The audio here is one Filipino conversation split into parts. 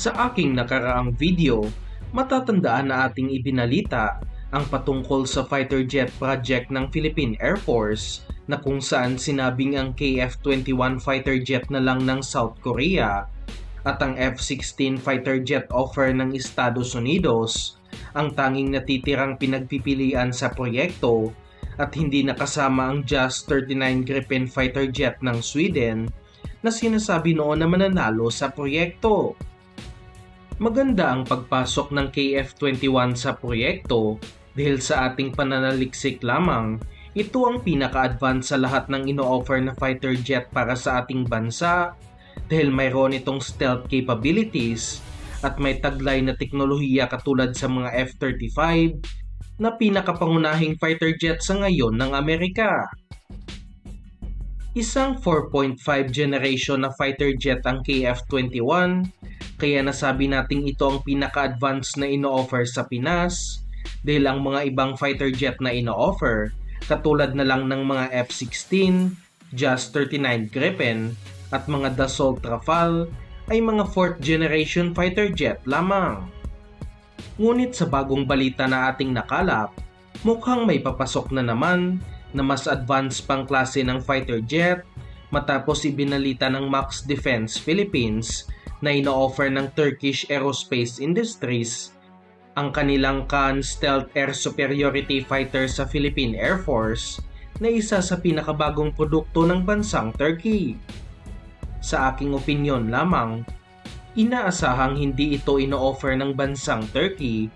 Sa aking nakaraang video, matatandaan na ating ibinalita ang patungkol sa fighter jet project ng Philippine Air Force na kung saan sinabing ang KF-21 fighter jet na lang ng South Korea at ang F-16 fighter jet offer ng Estados Unidos ang tanging natitirang pinagpipilian sa proyekto at hindi nakasama ang JAS-39 Gripen fighter jet ng Sweden na sinasabi noon na mananalo sa proyekto. Maganda ang pagpasok ng KF-21 sa proyekto dahil sa ating pananaliksik lamang, ito ang pinaka-advance sa lahat ng ino-offer na fighter jet para sa ating bansa dahil mayroon itong stealth capabilities at may taglay na teknolohiya katulad sa mga F-35 na pinakapangunahing fighter jet sa ngayon ng Amerika. Isang 4.5 generation na fighter jet ang KF-21, kaya nasabi nating ito ang pinaka-advance na ino-offer sa Pinas dahil ang mga ibang fighter jet na ino-offer katulad na lang ng mga F-16, JAS-39 Gripen at mga Dassault Rafale ay mga 4th generation fighter jet lamang. Ngunit sa bagong balita na ating nakalap, mukhang may papasok na naman na mas advanced pang klase ng fighter jet matapos ibinalita ng Max Defense Philippines na ino-offer ng Turkish Aerospace Industries ang kanilang Khan Stealth Air Superiority Fighter sa Philippine Air Force na isa sa pinakabagong produkto ng bansang Turkey. Sa aking opinyon lamang, inaasahang hindi ito ino-offer ng bansang Turkey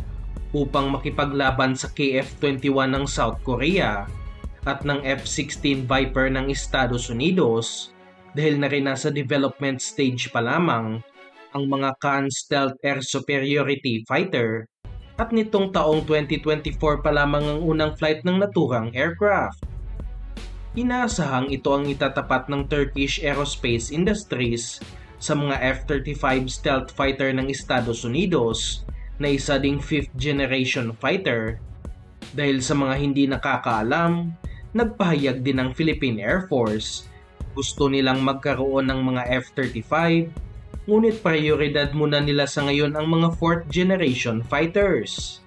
upang makipaglaban sa KF-21 ng South Korea at ng F-16 Viper ng Estados Unidos dahil na rin nasa development stage pa lamang ang mga Khan Stealth Air Superiority Fighter at nitong taong 2024 pa lamang ang unang flight ng naturang aircraft. Inaasahang ito ang itatapat ng Turkish Aerospace Industries sa mga F-35 stealth fighter ng Estados Unidos na isa ding 5th generation fighter. Dahil sa mga hindi nakakaalam, nagpahayag din ng Philippine Air Force. Gusto nilang magkaroon ng mga F-35, ngunit prioridad muna nila sa ngayon ang mga 4th generation fighters.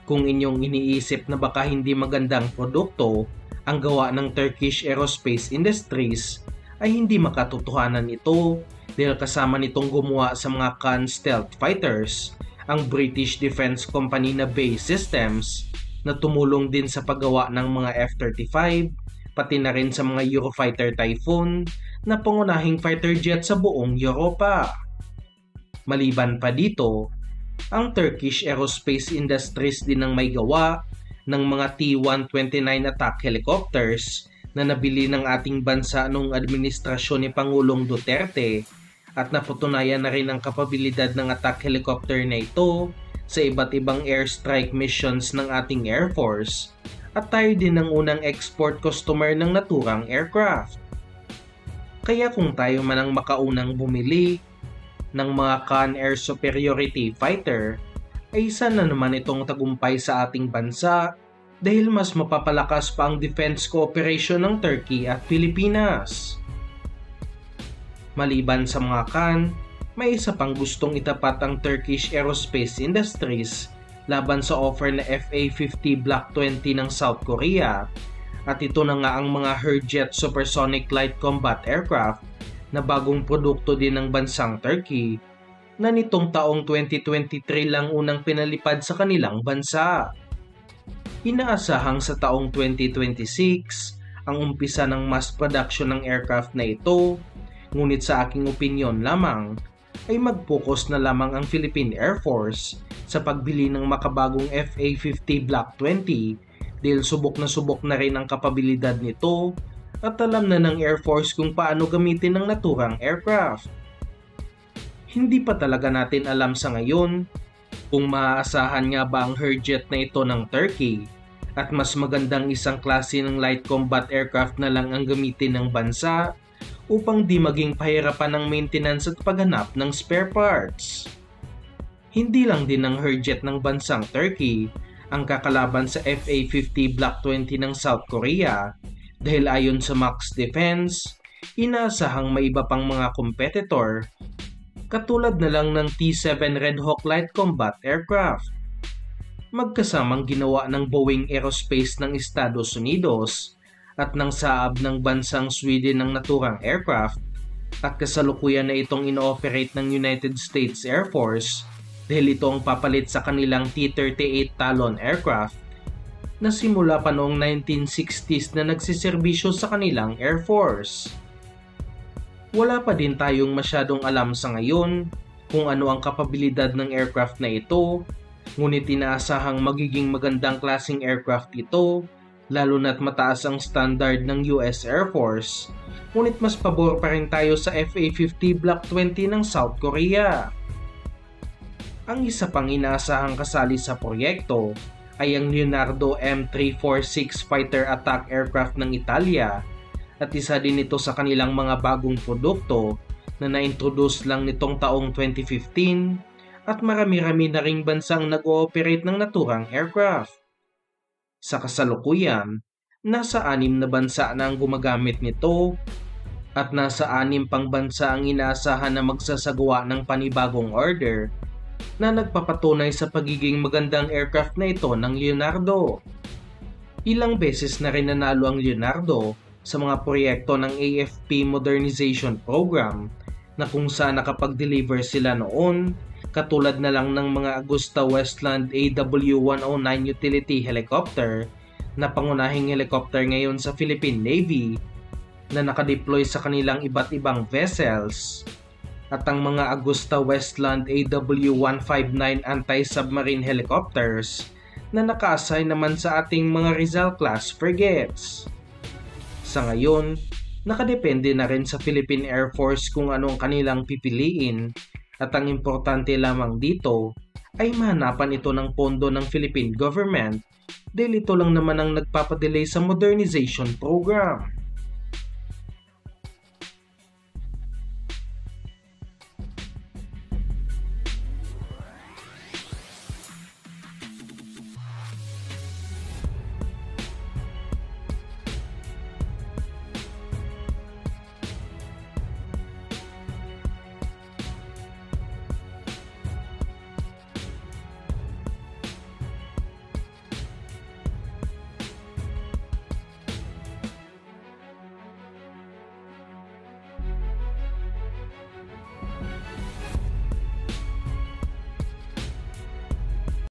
Kung inyong iniisip na baka hindi magandang produkto ang gawa ng Turkish Aerospace Industries, ay hindi makatotohanan ito dahil kasama nitong gumawa sa mga Khan stealth fighters ang British Defense Company na BAE Systems na tumulong din sa paggawa ng mga F-35 pati na rin sa mga Eurofighter Typhoon na pangunahing fighter jet sa buong Europa. Maliban pa dito, ang Turkish Aerospace Industries din ang may gawa ng mga T-129 attack helicopters na nabili ng ating bansa noong administrasyon ni Pangulong Duterte at napatunayan na rin ang kapabilidad ng attack helicopter na ito sa iba't ibang airstrike missions ng ating Air Force at tayo din ang unang export customer ng naturang aircraft. Kaya kung tayo man ang makaunang bumili ng mga Khan Air Superiority Fighter, ay isa na naman itong tagumpay sa ating bansa dahil mas mapapalakas pa ang defense cooperation ng Turkey at Pilipinas. Maliban sa mga Khan, may isa pang gustong itapat ang Turkish Aerospace Industries laban sa offer na FA-50 Block 20 ng South Korea at ito na nga ang mga Hurjet Supersonic Light Combat Aircraft na bagong produkto din ng bansang Turkey na nitong taong 2023 lang unang pinalipad sa kanilang bansa. Inaasahang sa taong 2026 ang umpisa ng mass production ng aircraft na ito, ngunit sa aking opinyon lamang ay mag-focus na lamang ang Philippine Air Force sa pagbili ng makabagong FA-50 Block 20 dahil subok na rin ang kapabilidad nito at alam na ng Air Force kung paano gamitin ang naturang aircraft. Hindi pa talaga natin alam sa ngayon kung maaasahan nga ba ang Hurjet na ito ng Turkey at mas magandang isang klase ng light combat aircraft na lang ang gamitin ng bansa upang di maging pahirapan ng maintenance at paghanap ng spare parts. Hindi lang din ang Hurjet ng bansang Turkey ang kakalaban sa FA-50 Block 20 ng South Korea dahil ayon sa Max Defense, inaasahang may iba pang mga competitor katulad na lang ng T-7 Red Hawk Light Combat Aircraft. Magkasamang ginawa ng Boeing Aerospace ng Estados Unidos at ng Saab ng bansang Sweden ng naturang aircraft at kasalukuyan na itong ino-operate ng United States Air Force dahil ito ang papalit sa kanilang T-38 Talon aircraft na simula pa noong 1960s na nagsiserbisyo sa kanilang Air Force. Wala pa din tayong masyadong alam sa ngayon kung ano ang kapabilidad ng aircraft na ito, ngunit inaasahang magiging magandang klaseng aircraft ito, lalo na't mataas ang standard ng US Air Force, ngunit mas pabor pa rin tayo sa FA-50 Block 20 ng South Korea. Ang isa pang inaasahang kasali sa proyekto ay ang Leonardo M346 fighter attack aircraft ng Italia at isa din ito sa kanilang mga bagong produkto na na-introduce lang nitong taong 2015 at marami-rami na ring bansang nag-ooperate ng naturang aircraft. Sa kasalukuyan, nasa 6 na bansa na ang gumagamit nito at nasa 6 pang bansa ang inaasahan na magsasagawa ng panibagong order na nagpapatunay sa pagiging magandang aircraft na ito ng Leonardo. Ilang beses na rin nanalo ang Leonardo sa mga proyekto ng AFP Modernization Program na kung saan nakapag-deliver sila noon, katulad na lang ng mga Agusta Westland AW109 utility helicopter na pangunahing helicopter ngayon sa Philippine Navy na nakadeploy sa kanilang iba't ibang vessels, at ang mga Agusta Westland AW159 anti-submarine helicopters na naka-assign naman sa ating mga Rizal-class frigates. Sa ngayon, nakadepende na rin sa Philippine Air Force kung anong kanilang pipiliin, at ang importante lamang dito ay mahanapan ito ng pondo ng Philippine government dahil ito lang naman ang nagpapadelay sa modernization program.